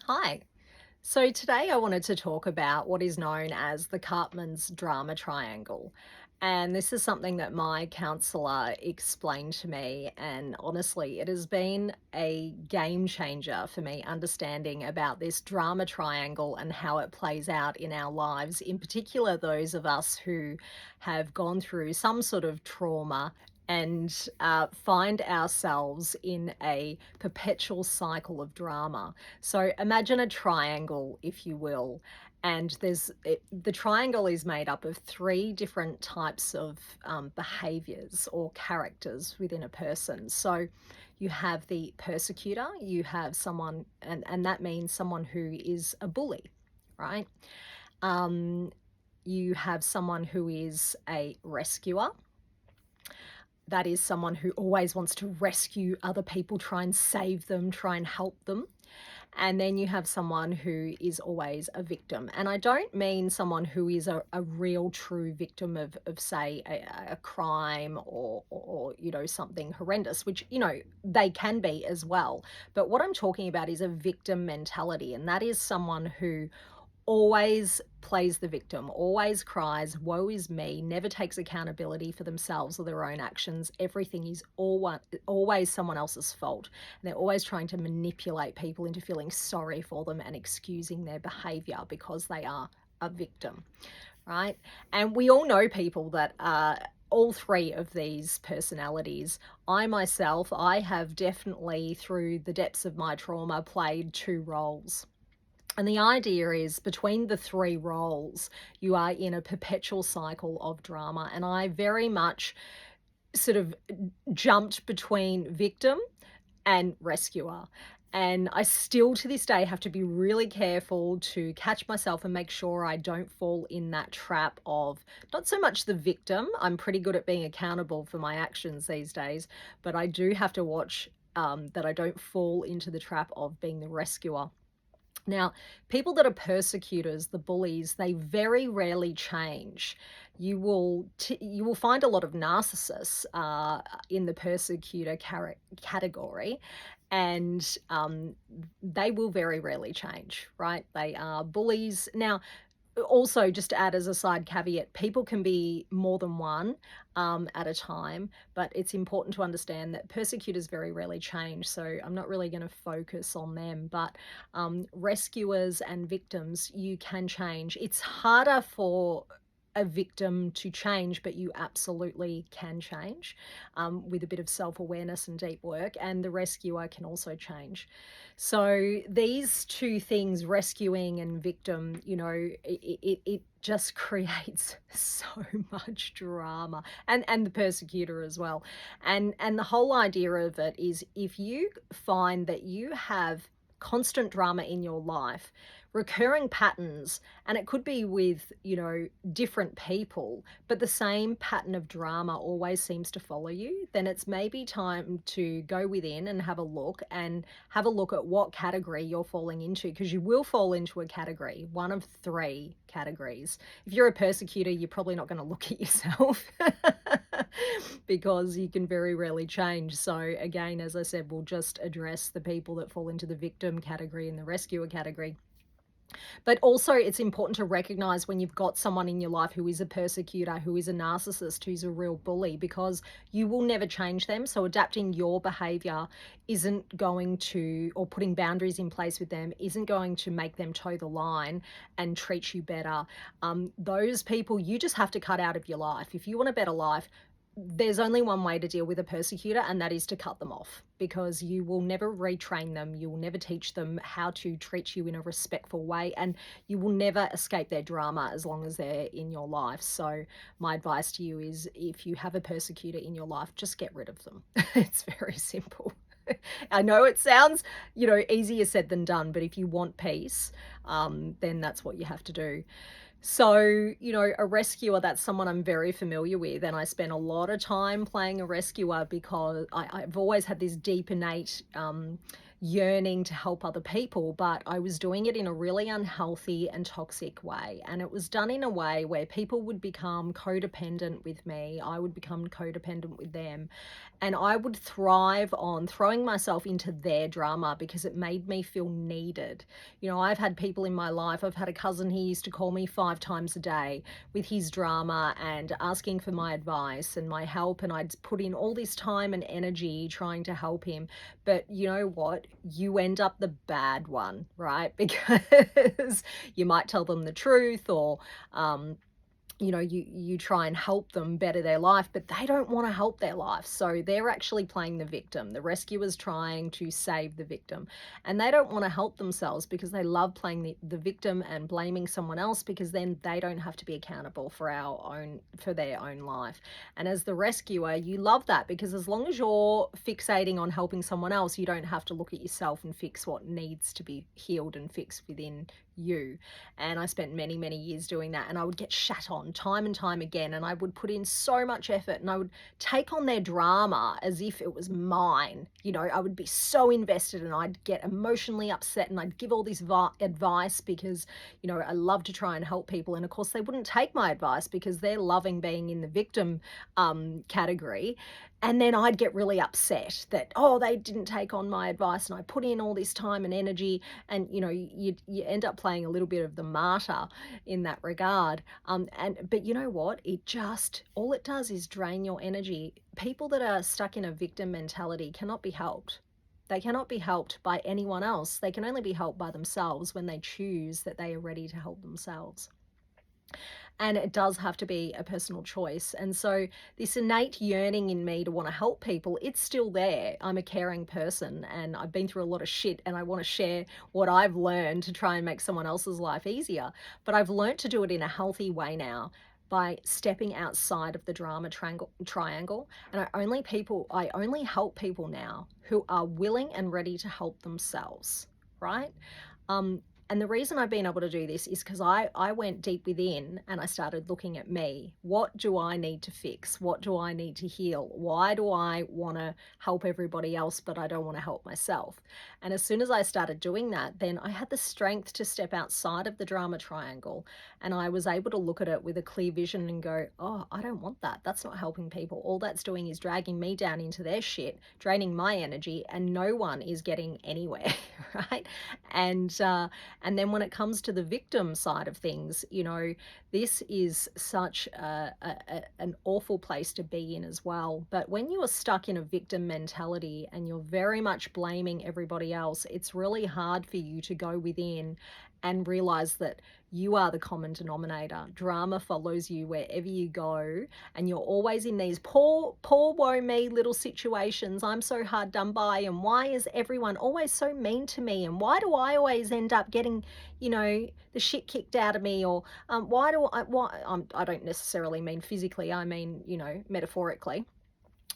Hi. So today I wanted to talk about what is known as the Cartman's drama triangle. And this is something that my counselor explained to me. And honestly, it has been a game changer for me understanding about this drama triangle and how it plays out in our lives, in particular, those of us who have gone through some sort of trauma and find ourselves in a perpetual cycle of drama. So imagine a triangle, if you will, and the triangle is made up of three different types of behaviors or characters within a person. So you have the persecutor, you have someone, and that means someone who is a bully, right? Um, you have someone who is a rescuer. That is someone who always wants to rescue other people, try and save them, try and help them. And then you have someone who is always a victim. And I don't mean someone who is a real true victim of say, a crime or something horrendous, which, they can be as well. But what I'm talking about is a victim mentality. And that is someone who always plays the victim, always cries, woe is me, never takes accountability for themselves or their own actions. Everything is always someone else's fault. And they're always trying to manipulate people into feeling sorry for them and excusing their behavior because they are a victim, right? And we all know people that are all three of these personalities. I myself, I have definitely, through the depths of my trauma, played two roles. And the idea is between the three roles, you are in a perpetual cycle of drama. And I very much sort of jumped between victim and rescuer. And I still to this day have to be really careful to catch myself and make sure I don't fall in that trap of not so much the victim. I'm pretty good at being accountable for my actions these days, but I do have to watch that I don't fall into the trap of being the rescuer. Now, people that are persecutors, the bullies, they very rarely change. You will find a lot of narcissists in the persecutor category, and they will very rarely change. Right? They are bullies. Now, also, just to add as a side caveat, people can be more than one at a time, but it's important to understand that persecutors very rarely change. So I'm not really going to focus on them, but rescuers and victims, you can change. It's harder for a victim to change, but you absolutely can change with a bit of self awareness and deep work, and the rescuer can also change. So these two things, rescuing and victim, it just creates so much drama, and the persecutor as well. And the whole idea of it is if you find that you have constant drama in your life, recurring patterns, and it could be with, different people, but the same pattern of drama always seems to follow you, then it's maybe time to go within and have a look at what category you're falling into, because you will fall into a category, one of three categories. If you're a persecutor, you're probably not going to look at yourself because you can very rarely change. So again, as I said, we'll just address the people that fall into the victim category and the rescuer category. But also, it's important to recognize when you've got someone in your life who is a persecutor, who is a narcissist, who's a real bully, because you will never change them. So, adapting your behavior isn't going to, or putting boundaries in place with them, isn't going to make them toe the line and treat you better. Those people you just have to cut out of your life. If you want a better life, there's only one way to deal with a persecutor, and that is to cut them off, because you will never retrain them. You will never teach them how to treat you in a respectful way, and you will never escape their drama as long as they're in your life. So my advice to you is, if you have a persecutor in your life, just get rid of them. It's very simple. I know it sounds, easier said than done, but if you want peace, then that's what you have to do. So, a rescuer, that's someone I'm very familiar with, and I spent a lot of time playing a rescuer because I've always had this deep innate, yearning to help other people, but I was doing it in a really unhealthy and toxic way. And it was done in a way where people would become codependent with me, I would become codependent with them. And I would thrive on throwing myself into their drama because it made me feel needed. I've had people in my life, I've had a cousin, he used to call me 5 times a day with his drama and asking for my advice and my help. And I'd put in all this time and energy trying to help him. But you know what? You end up the bad one, right? Because you might tell them the truth, or um, you try and help them better their life, but they don't want to help their life. So they're actually playing the victim. The rescuer's trying to save the victim. And they don't want to help themselves because they love playing the victim and blaming someone else, because then they don't have to be accountable for their own life. And as the rescuer, you love that, because as long as you're fixating on helping someone else, you don't have to look at yourself and fix what needs to be healed and fixed within you. And I spent many, many years doing that. And I would get shat on time and time again. And I would put in so much effort, and I would take on their drama as if it was mine. I would be so invested, and I'd get emotionally upset, and I'd give all this advice because, I love to try and help people. And of course, they wouldn't take my advice because they're loving being in the victim category. And then I'd get really upset that, oh, they didn't take on my advice, and I put in all this time and energy. And you end up playing a little bit of the martyr in that regard. But you know what? All it does is drain your energy. People that are stuck in a victim mentality cannot be helped. They cannot be helped by anyone else. They can only be helped by themselves when they choose that they are ready to help themselves. And it does have to be a personal choice. And so this innate yearning in me to want to help people, it's still there. I'm a caring person, and I've been through a lot of shit, and I want to share what I've learned to try and make someone else's life easier. But I've learned to do it in a healthy way now, by stepping outside of the drama triangle. And I only help people now who are willing and ready to help themselves, right? Um, and the reason I've been able to do this is because I went deep within, and I started looking at me. What do I need to fix? What do I need to heal? Why do I want to help everybody else, but I don't want to help myself? And as soon as I started doing that, then I had the strength to step outside of the drama triangle, and I was able to look at it with a clear vision and go, oh, I don't want that. That's not helping people. All that's doing is dragging me down into their shit, draining my energy, and no one is getting anywhere, right? And and then when it comes to the victim side of things, this is such an awful place to be in as well. But when you are stuck in a victim mentality and you're very much blaming everybody else, it's really hard for you to go within and realize that you are the common denominator. Drama follows you wherever you go, and you're always in these poor, woe me little situations. I'm so hard done by, and why is everyone always so mean to me? And why do I always end up getting, the shit kicked out of me? Or I don't necessarily mean physically, I mean, metaphorically.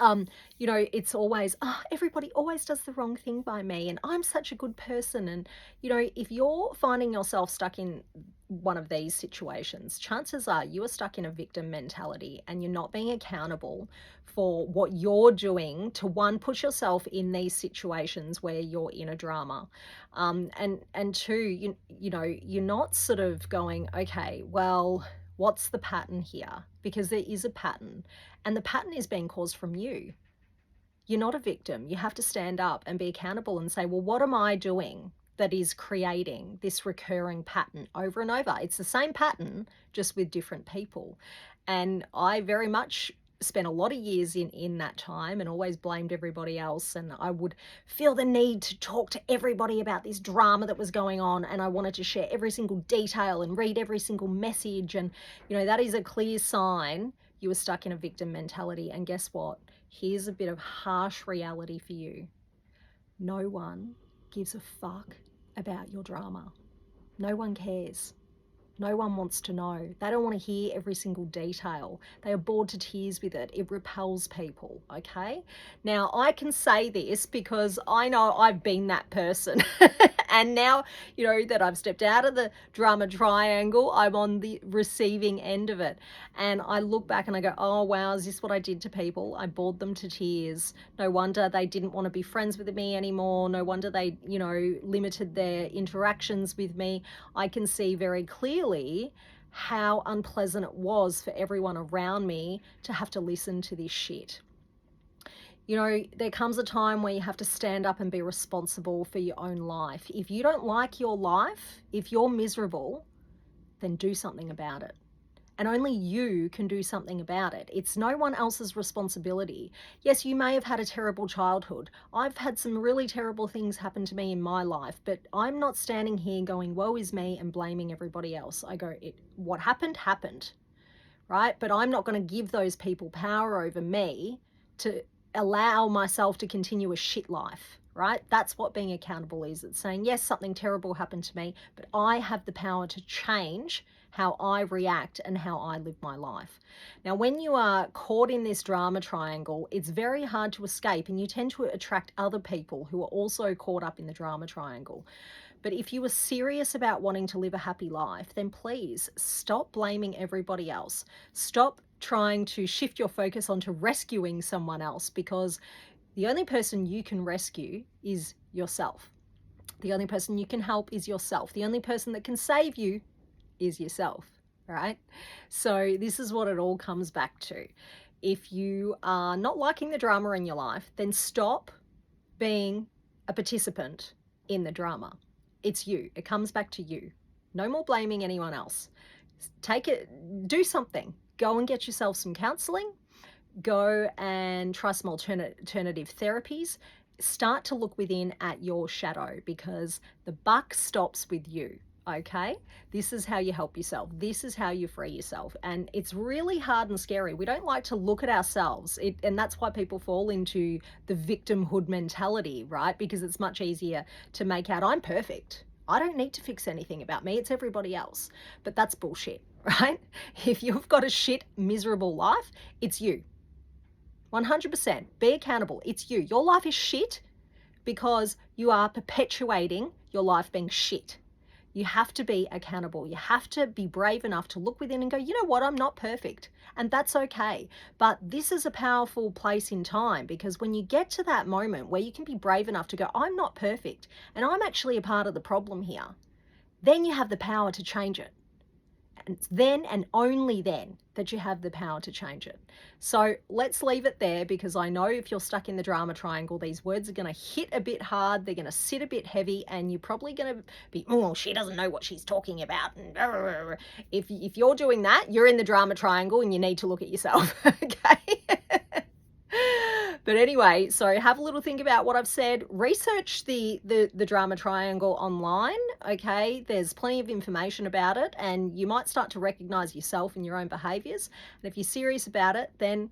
It's always, oh, everybody always does the wrong thing by me, and I'm such a good person. And, if you're finding yourself stuck in one of these situations, chances are you are stuck in a victim mentality, and you're not being accountable for what you're doing to, one, put yourself in these situations where you're in a drama. And two, you're not sort of going, okay, well, what's the pattern here? Because there is a pattern, and the pattern is being caused from you. You're not a victim. You have to stand up and be accountable and say, well, what am I doing that is creating this recurring pattern over and over? It's the same pattern, just with different people. And I very much spent a lot of years in that time, and always blamed everybody else. And I would feel the need to talk to everybody about this drama that was going on, and I wanted to share every single detail and read every single message. And that is a clear sign you were stuck in a victim mentality. And guess what? Here's a bit of harsh reality for you. No one gives a fuck about your drama. No one cares. No one wants to know. They don't want to hear every single detail. They are bored to tears with it. It repels people, okay? Now, I can say this because I know I've been that person. And now, that I've stepped out of the drama triangle, I'm on the receiving end of it. And I look back and I go, oh, wow, is this what I did to people? I bored them to tears. No wonder they didn't want to be friends with me anymore. No wonder they, limited their interactions with me. I can see very clearly how unpleasant it was for everyone around me to have to listen to this shit. There comes a time where you have to stand up and be responsible for your own life. If you don't like your life, if you're miserable, then do something about it. And only you can do something about it. It's no one else's responsibility. Yes, you may have had a terrible childhood. I've had some really terrible things happen to me in my life, but I'm not standing here going, woe is me, and blaming everybody else. I go, what happened, happened, right? But I'm not going to give those people power over me to allow myself to continue a shit life, right? That's what being accountable is. It's saying, yes, something terrible happened to me, but I have the power to change how I react and how I live my life. Now, when you are caught in this drama triangle, it's very hard to escape, and you tend to attract other people who are also caught up in the drama triangle. But if you are serious about wanting to live a happy life, then please stop blaming everybody else. Stop trying to shift your focus onto rescuing someone else, because the only person you can rescue is yourself. The only person you can help is yourself. The only person that can save you is yourself, right? So this is what it all comes back to. If you are not liking the drama in your life, then stop being a participant in the drama. It's you. It comes back to you. No more blaming anyone else. Take it, do something. Go and get yourself some counseling. Go and try some alternative therapies. Start to look within at your shadow, because the buck stops with you. Okay, this is how you help yourself. This is how you free yourself. And it's really hard and scary. We don't like to look at ourselves, and that's why people fall into the victimhood mentality, right? Because it's much easier to make out, I'm perfect, I don't need to fix anything about me, it's everybody else. But that's bullshit, right? If you've got a shit, miserable life, it's you. 100%. Be accountable. It's you. Your life is shit because you are perpetuating your life being shit. You have to be accountable. You have to be brave enough to look within and go, you know what, I'm not perfect. And that's okay. But this is a powerful place in time, because when you get to that moment where you can be brave enough to go, I'm not perfect, and I'm actually a part of the problem here, then you have the power to change it. And it's then and only then that you have the power to change it. So let's leave it there, because I know if you're stuck in the drama triangle, these words are going to hit a bit hard, they're going to sit a bit heavy, and you're probably going to be, oh, she doesn't know what she's talking about. If you're doing that, you're in the drama triangle and you need to look at yourself, okay? But anyway, so have a little think about what I've said. Research the drama triangle online, okay? There's plenty of information about it, and you might start to recognize yourself and your own behaviors. And if you're serious about it, then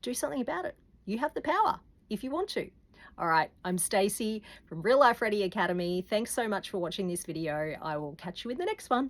do something about it. You have the power if you want to. All right, I'm Stacey from Real Life Ready Academy. Thanks so much for watching this video. I will catch you in the next one.